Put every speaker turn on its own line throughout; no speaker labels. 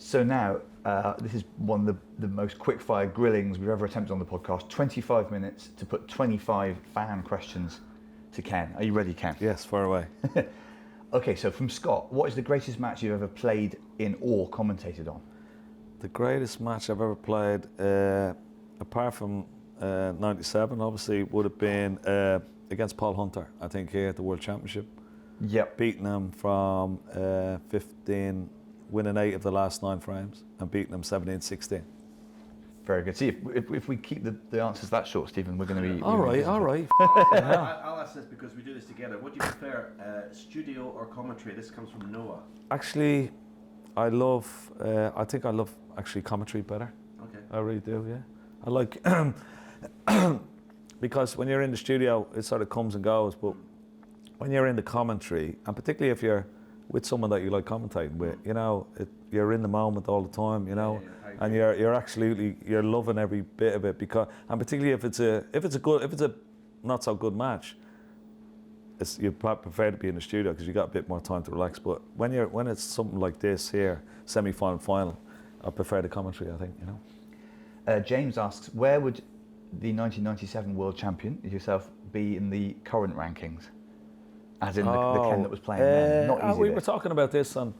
So now, this is one of the most quick-fire grillings we've ever attempted on the podcast. 25 minutes to put 25 fan questions to Ken. Are you ready, Ken?
Yes, far away.
Okay, so from Scott, what is the greatest match you've ever played in or commentated on?
The greatest match I've ever played, apart from 97, obviously, would have been against Paul Hunter, I think, here at the World Championship.
Yep.
Beating him from 15, winning 8 of the last 9 frames, and beating him 17-16.
Very good. See, if we keep the answers that short, Stephen, we're going to be...
All right.
I'll ask this because we do this together. What do you prefer, studio or commentary? This comes from Noah.
Actually, I think I love actually commentary better.
Okay.
I really do, yeah. I like, because when you're in the studio, it sort of comes and goes, but when you're in the commentary, and particularly if you're with someone that you like commentating with, you know, you're in the moment all the time, you know, and you're loving every bit of it, because, and particularly if it's a not so good match, you prefer to be in the studio because you got a bit more time to relax. But when it's something like this here, semi-final, final, I prefer the commentary, I think, you know.
James asks, where would the 1997 world champion, yourself, be in the current rankings? As in the Ken that was playing then. Not easy.
We were talking about this on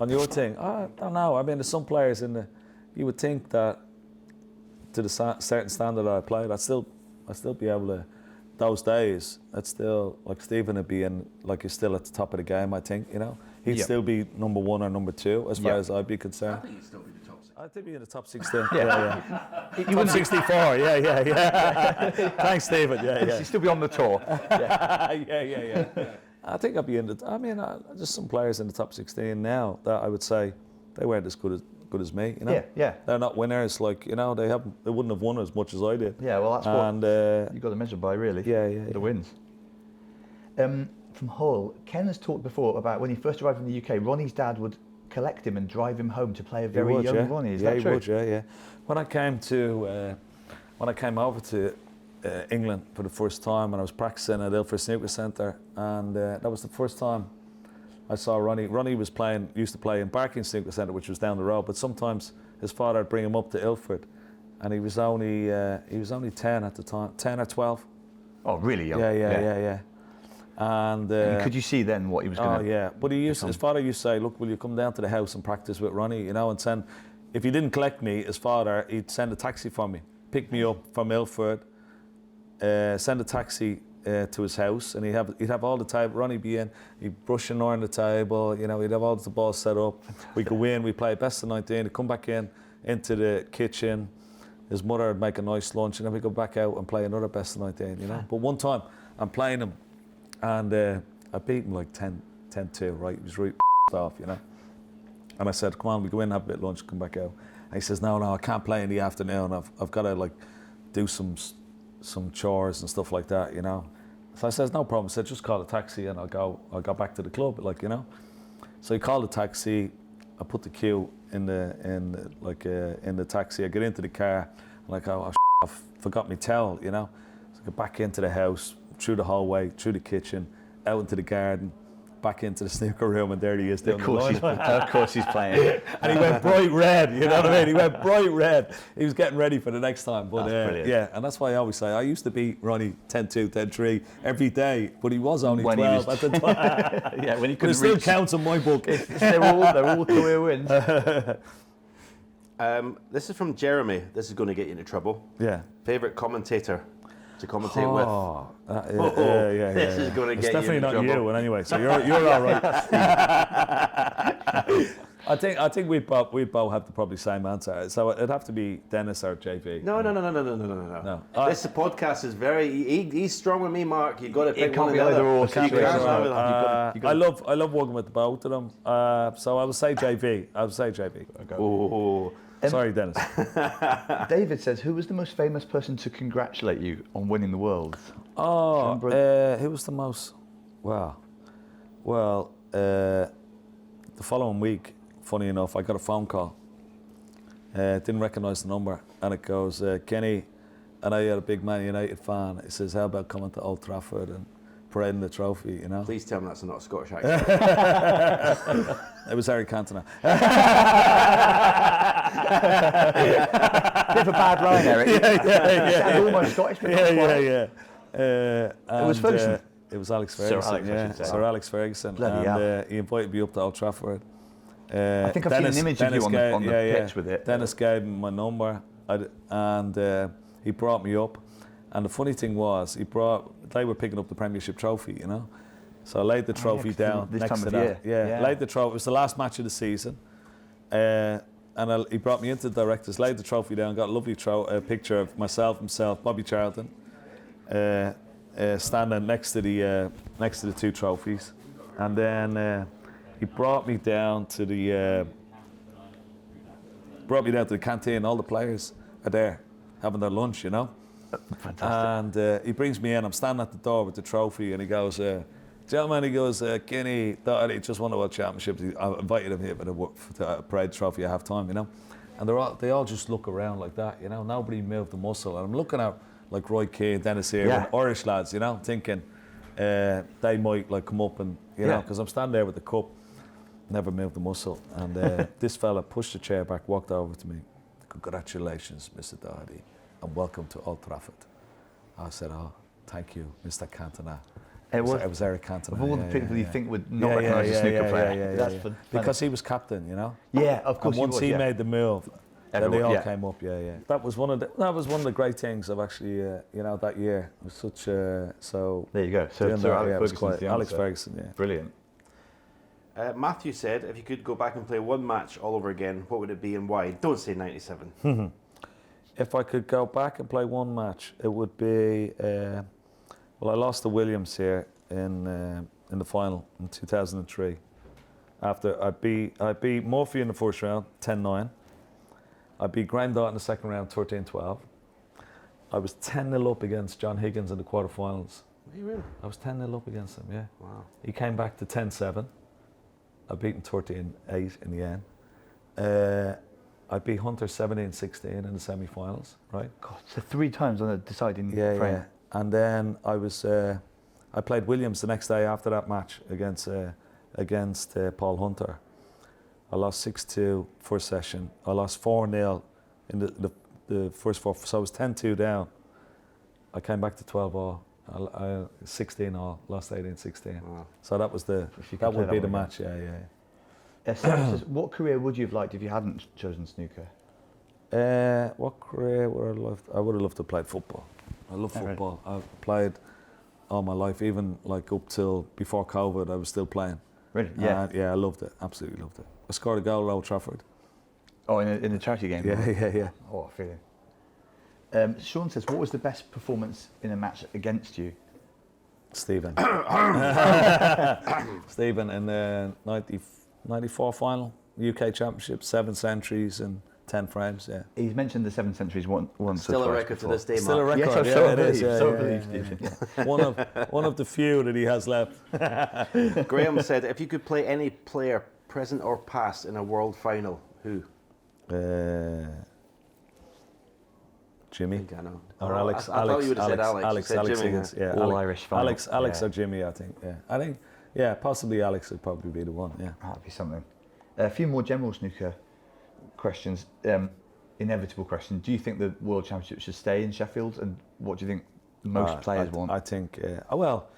your thing. I don't know. I mean, there's some players you would think that to the certain standard I played, I'd still be able to. Those days, I'd still, like Stephen would be in, like he's still at the top of the game, I think, you know. He'd still be number 1 or number 2 as far as I'd be concerned.
I think he'd still be the top 6.
I think he'd be in the top 16. Top 64, yeah. Thanks, Stephen. Yeah.
He'd still be on the tour.
Yeah. I think I'd be in just some players in the top 16 now that I would say they weren't as good as me, you know.
Yeah.
They're not winners, like, you know, they wouldn't have won as much as I did.
Yeah, well, that's what you've got to measure by, really.
Yeah.
The wins. From Hull, Ken has talked before about when he first arrived in the UK, Ronnie's dad would collect him and drive him home to play a very young Ronnie. Is that true?
He would, yeah. When I came over to England for the first time, and I was practising at Ilford Snooker Centre, and that was the first time I saw Ronnie. Ronnie used to play in Barking Snooker Centre, which was down the road, but sometimes his father would bring him up to Ilford, and he was only 10 at the time, 10 or 12.
Oh, really young?
Yeah. And
could you see then what he was going to...
Oh, yeah. But his father used to say, look, will you come down to the house and practice with Ronnie, you know, and send... If he didn't collect me, his father, he'd send a taxi for me, pick me up from Ilford, send a taxi to his house, and he'd have all the table. Ronnie be in, he'd brush and iron the table, you know, he'd have all the balls set up. We go in, we play best of 19, he'd come back into the kitchen. His mother would make a nice lunch, and then we go back out and play another best of 19, you know. But one time, I'm playing him, and I beat him like 10-2, right? He was really off, you know. And I said, come on, we go in, have a bit of lunch, come back out. And he says, no, I can't play in the afternoon. I've got to like do some chores and stuff like that, you know. So I says, no problem. I said, just call a taxi and I'll go back to the club, like, you know. So he called a taxi. I put the cue in the taxi. I get into the car. I'm like, I forgot my towel, you know. So I go back into the house, through the hallway, through the kitchen, out into the garden, back into the snooker room, and there he is down the line.
Of course he's playing.
And he went bright red, you know what I mean? He went bright red. He was getting ready for the next time. But
brilliant.
yeah, and that's why I always say, I used to beat Ronnie 10-2, 10-3 every day, but he was only 12 at the time.
Yeah, when he
But
couldn't
it still
reach...
counts in my book.
They're all career wins.
This is from Jeremy. This is going to get you into trouble.
Yeah.
Favourite commentator to commentate with?
Yeah.
This is going to get you into trouble.
It's definitely not you, and anyway, so you're all right. I think we both have the probably same answer. So it'd have to be Dennis or JV.
No. This podcast is very. He's strong with me, Mark. You've got to pick one or the other.
I love working with both of them. So I will say JV. Okay.
Oh.
Sorry, Dennis.
David says, who was the most famous person to congratulate you on winning the World?
Who was the most? Well, the following week, funny enough, I got a phone call. Didn't recognise the number, and it goes, Kenny, I know you're a big Man United fan. It says, how about coming to Old Trafford and parading the trophy, you know?
Please tell me that's not a Scottish accent.
It was Eric Cantona.
Bit of a bad line, Eric.
Yeah.
Almost Scottish. But
Yeah.
It was Ferguson.
It was Alex Ferguson.
Sir Alex, I should say.
Sir Alex Ferguson.
Bloody hell.
He invited me up to Old Trafford.
I think I've seen an image of you on the pitch with it.
Dennis gave me my number, and he brought me up. And the funny thing was, they were picking up the Premiership trophy, you know. So I laid the trophy down next to that. Laid the trophy. It was the last match of the season. He brought me into the directors, laid the trophy down, got a lovely picture of myself, himself, Bobby Charlton, standing next to the two trophies. And then he brought me down to the canteen. All the players are there having their lunch, you know.
Fantastic.
And he brings me in. I'm standing at the door with the trophy, and he goes, "Gentlemen," he goes, "Kenny, Doherty just won the World Championships." I invited him here for the parade trophy at half time, you know. And they all just look around like that, you know. Nobody moved a muscle. And I'm looking at like Roy Keane, Dennis here, and Irish lads, you know, thinking they might like come up and you know, because I'm standing there with the cup, never moved a muscle. And this fella pushed the chair back, walked over to me. "Congratulations, Mr. Doherty, and welcome to Old Trafford." I said, "Oh, thank you, Mr. Cantona." It was Eric Cantona.
Of all the people you think would not recognise a snooker player, that's fun.
Because he was captain, you know.
Yeah, of course.
And once he made the move, then they all came up. Yeah. That was one of the great things of actually, you know, that year. It was such so.
There you go. So
Alex Ferguson, yeah.
Brilliant.
Matthew said, if you could go back and play one match all over again, what would it be and why? Don't say 97.
If I could go back and play one match, it would be. Well, I lost to Williams here in the final in 2003. After I beat Murphy in the first round, 10-9. I beat Grandot in the second round, 13-12. I was 10-0 up against John Higgins in the quarterfinals.
Are you really?
I was 10-0 up against him, yeah.
Wow.
He came back to 10-7. I beat him 13-8 in the end. I beat Hunter 17-16 in the semi-finals, right?
God, so 3 times on a deciding frame.
Yeah. And then I played Williams the next day after that match against Paul Hunter. I lost 6-2 first session. I lost 4-0 in the first 4. So I was 10-2 down. I came back to 12-all. 16-all, lost 18-16. Wow. So that was that would be the match. Yeah.
Sarah says, what career would you have liked if you hadn't chosen snooker?
What career would I loved? I would have loved to play football. I love football. Right. I've played all my life, even like up till before COVID. I was still playing.
Really? Yeah.
Yeah, I loved it. Absolutely loved it. I scored a goal at Old Trafford.
Oh, in the charity game?
Yeah.
Oh, I feel it. Sean says, what was the best performance in a match against you?
Stephen. Stephen in the 94 final, UK Championship, 7 centuries and 10 frames, yeah.
He's mentioned the 7 centuries once.
Still a record to this day,
Still a record,
it
is.
So believe, Stephen.
One of the few that he has left.
Graham said, if you could play any player, present or past, in a world final, who?
Jimmy.
I know.
Or Alex.
I thought you would have said Alex.
Alex
Jimmy,
Higgins. Yeah.
All Irish final.
Alex or Jimmy, I think. Yeah. I think. Yeah, possibly Alex would probably be the one. Yeah.
That'd be something. A few more general snooker questions. Inevitable question. Do you think the World Championship should stay in Sheffield? And what do you think most players want?
I think. Well,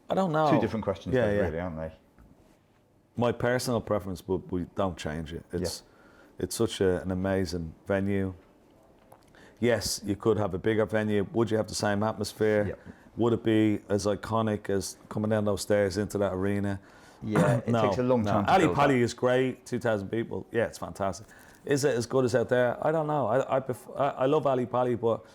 I don't know.
2 different questions, really, aren't they?
My personal preference would we don't change it. It's such an amazing venue. Yes, you could have a bigger venue. Would you have the same atmosphere?
Yep.
Would it be as iconic as coming down those stairs into that arena?
Yeah, it takes a long time to
Ali
build
Pali
that.
is great, 2,000 people. Yeah, it's fantastic. Is it as good as out there? I don't know. I love Ali Pali, but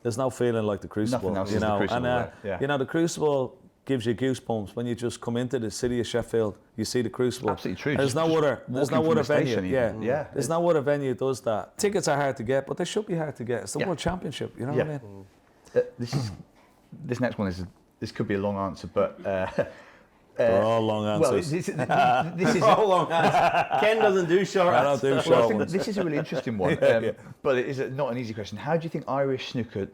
there's no feeling like the Crucible.
Nothing else
you
is
know,
the Crucible
and
there.
you know, the Crucible gives you goosebumps when you just come into the city of Sheffield. You see the Crucible.
Absolutely true.
There's no other venue.
Yeah.
There's no other venue that does that. Tickets are hard to get, but they should be hard to get. It's the World Championship. You know what I mean?
This next one this could be a long answer, but
they're all long answers.
Well, this is
all long answers. Ken doesn't do short answers.
I don't do short ones.
This is a really interesting one, but it is not an easy question. How do you think Irish snooker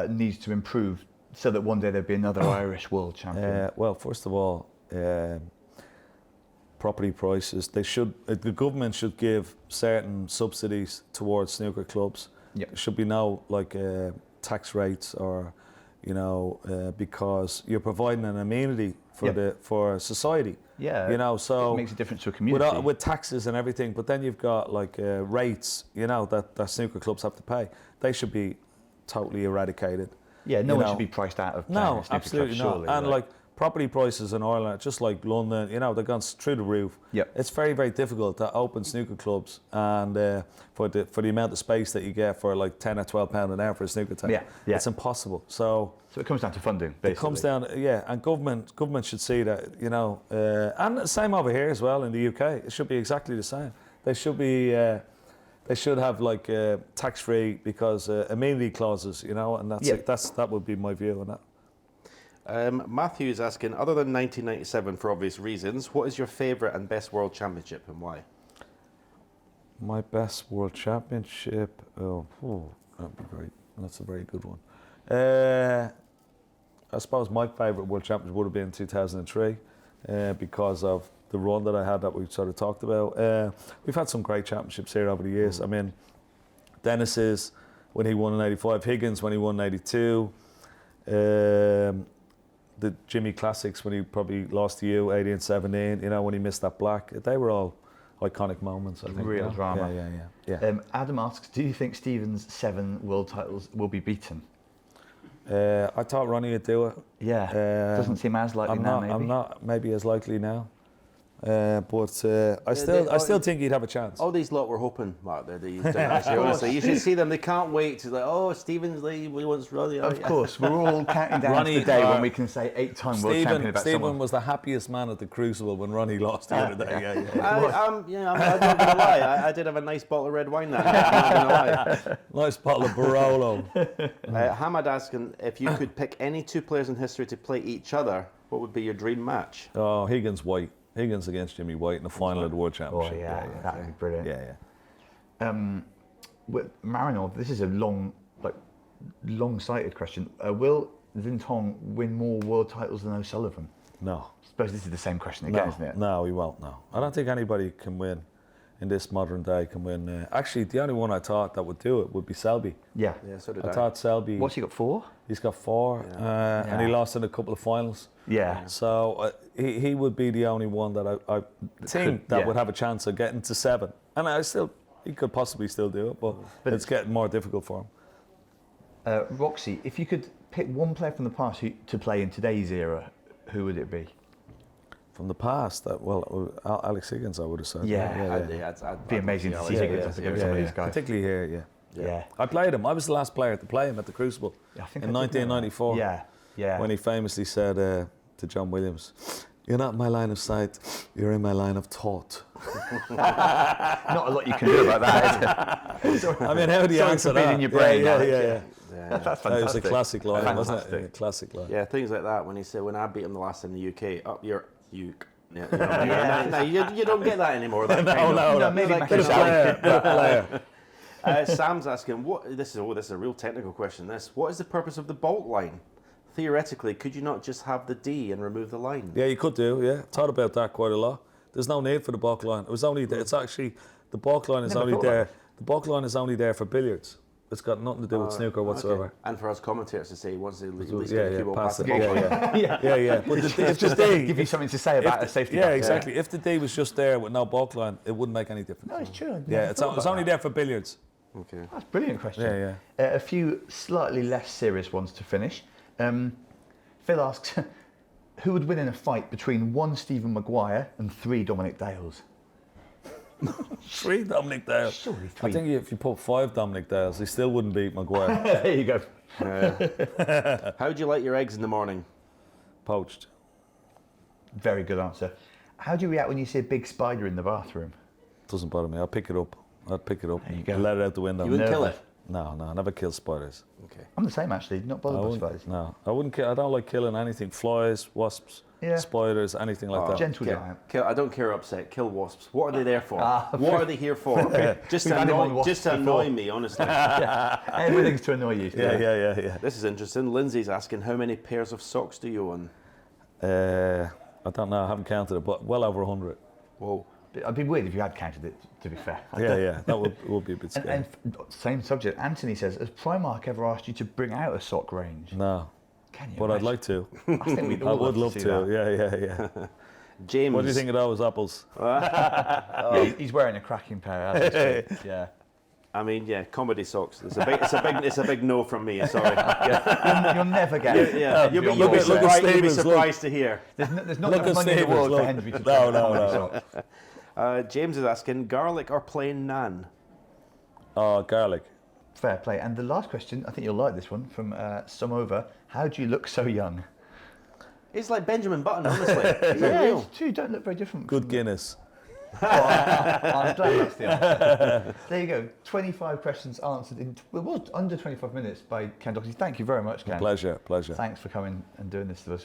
needs to improve so that one day there'd be another Irish world champion?
Well, first of all, property prices. The government should give certain subsidies towards snooker clubs.
Yep.
There should be no tax rates or, because you're providing an amenity for society.
Yeah.
So
it makes a difference to a community.
with taxes and everything. But then you've got rates, that snooker clubs have to pay. They should be totally eradicated.
Yeah, no one should be priced out of playing snooker
absolutely
clubs,
not.
surely,
And property prices in Ireland, just like London, they've gone through the roof.
Yep.
It's very, very difficult to open snooker clubs, and for the amount of space that you get for like £10 or £12 an hour for a snooker table, it's impossible. So
it comes down to funding, basically.
It comes down, and government should see that, and the same over here as well in the UK. It should be exactly the same. They should be. They should have tax-free because amenity clauses, and that would be my view on that.
Matthew is asking, other than 1997 for obvious reasons, what is your favourite and best world championship and why?
My best world championship, that's a very good one. I suppose my favourite world championship would have been 2003 because of the run that I had that we sort of talked about. We've had some great championships here over the years. I mean, Dennis's when he won in 85, Higgins when he won in 82, the Jimmy Classics when he probably lost to you, 80 and 17, when he missed that black. They were all iconic moments, I think.
Real drama.
Yeah.
Adam asks, do you think Stephen's 7 world titles will be beaten?
I thought Ronnie would do it.
Yeah, doesn't seem as likely now, maybe.
I'm not maybe as likely now. But I still think he'd have a chance.
All these lot were hoping, Mark, that he's doing this year, honestly. You should see them. They can't wait to Stephen's Lee, we once Ronnie.
Of course, we're all counting down to the day when we can say 8-time world champion about someone.
Stephen was the happiest man at the Crucible when Ronnie lost the other day.
I'm not going to lie. I did have a nice bottle of red wine that night. I'm not going to lie.
Nice bottle of Barolo.
Hamad asking, if you could pick any 2 players in history to play each other, what would be your dream match?
Oh, Higgins against Jimmy White in the final of the World Championship.
Oh, yeah, that would be brilliant.
Yeah.
With Marinov, this is a long-sighted question. Will Zintong win more world titles than O'Sullivan?
No.
I suppose this is the same question again, isn't it?
No, he won't, no. I don't think anybody can win in this modern day can win. Actually, the only one I thought that would do it would be Selby.
Yeah,
so did I.
I thought Selby...
What's he got, 4?
He's got 4, and he lost in a couple of finals.
Yeah.
So he would be the only one that I think that would have a chance of getting to 7. And he could possibly still do it, but it's getting more difficult for him.
Roxy, if you could pick one player from the past to play in today's era, who would it be?
From the past, Alex Higgins, I would have said.
It'd be amazing to see Higgins against some of these guys.
Particularly here,
Yeah.
I played him. I was the last player to play him at the Crucible in 1994.
Yeah.
When he famously said to John Williams, "You're not in my line of sight, you're in my line of thought."
Not a lot you can do about that, is it?
I mean, how do you answer that?
In your brain.
Yeah.
That's fantastic.
It was a classic line,
Fantastic.
wasn't it? A classic line.
Yeah, things like that. When he said, "When I beat him the last time in the UK, up your uke." No, you don't get that anymore.
No, maybe
like
bit of
player.
Sam's asking, this is a real technical question. What is the purpose of the bolt line? Theoretically, could you not just have the D and remove the line?
Yeah, you could do. Yeah, thought about that quite a lot. There's no need for the balk line. It was only there. It's actually the balk line is only there. The balk line is only there for billiards. It's got nothing to do with snooker whatsoever.
Okay. And for us commentators to say, once they least
pass it.
Yeah.
But if the D
give you something to say about a safety.
Yeah, exactly. If the D was just there with no balk line, it wouldn't make any difference.
No, it's true.
Yeah, it's only there for billiards.
Okay.
That's a brilliant question.
Yeah.
A few slightly less serious ones to finish. Phil asks, who would win in a fight between 1 Stephen Maguire and 3 Dominic Dales?
3 Dominic Dales.
Surely 3.
I think if you put 5 Dominic Dales, he still wouldn't beat Maguire.
There you go.
How do you like your eggs in the morning?
Poached.
Very good answer. How do you react when you see a big spider in the bathroom?
Doesn't bother me. I'll pick it up. I'd pick it up.
There you go.
Let it out the window.
You wouldn't kill it?
No, I never kill spiders.
Okay.
I'm the same actually, not bothered by spiders.
No, I wouldn't kill. I don't like killing anything. Flies, wasps, spiders, anything like that.
Gentle giant.
I don't care upset. Kill wasps. What are they there for? What are they here for? Just to annoy me, honestly.
Everything's to annoy you.
Yeah.
This is interesting. Lindsay's asking, how many pairs of socks do you own?
I don't know. I haven't counted it, but well over 100.
Whoa.
It'd be weird if you had counted it, to be fair.
Yeah, that would be a bit scary.
And same subject, Anthony says, has Primark ever asked you to bring out a sock range?
No,
Can you
but I'd
imagine?
like to.
I think we'd all
I would love
see
to.
that.
Yeah.
James.
What do you think of those apples?
Yeah, he's wearing a cracking pair. As we speak. Yeah.
I mean, yeah, comedy socks. It's a big no from me. Sorry.
You'll never get it.
Yeah, you'll be surprised to hear.
There's not
Look
enough
at
money in the
Stevens,
world
look.
for Hendry to
No,
try
no,
comedy
no.
socks.
James is asking, garlic or plain naan?
Oh, garlic.
Fair play. And the last question, I think you'll like this one, from Some Over. How do you look so young?
It's like Benjamin Button, honestly. It's
Yeah,
unreal.
it's true. Don't look very different.
Good
from
Guinness.
I'm glad that's the answer. There you go. 25 questions answered in under 25 minutes by Ken Doherty. Thank you very much, Ken.
Pleasure.
Thanks for coming and doing this to us.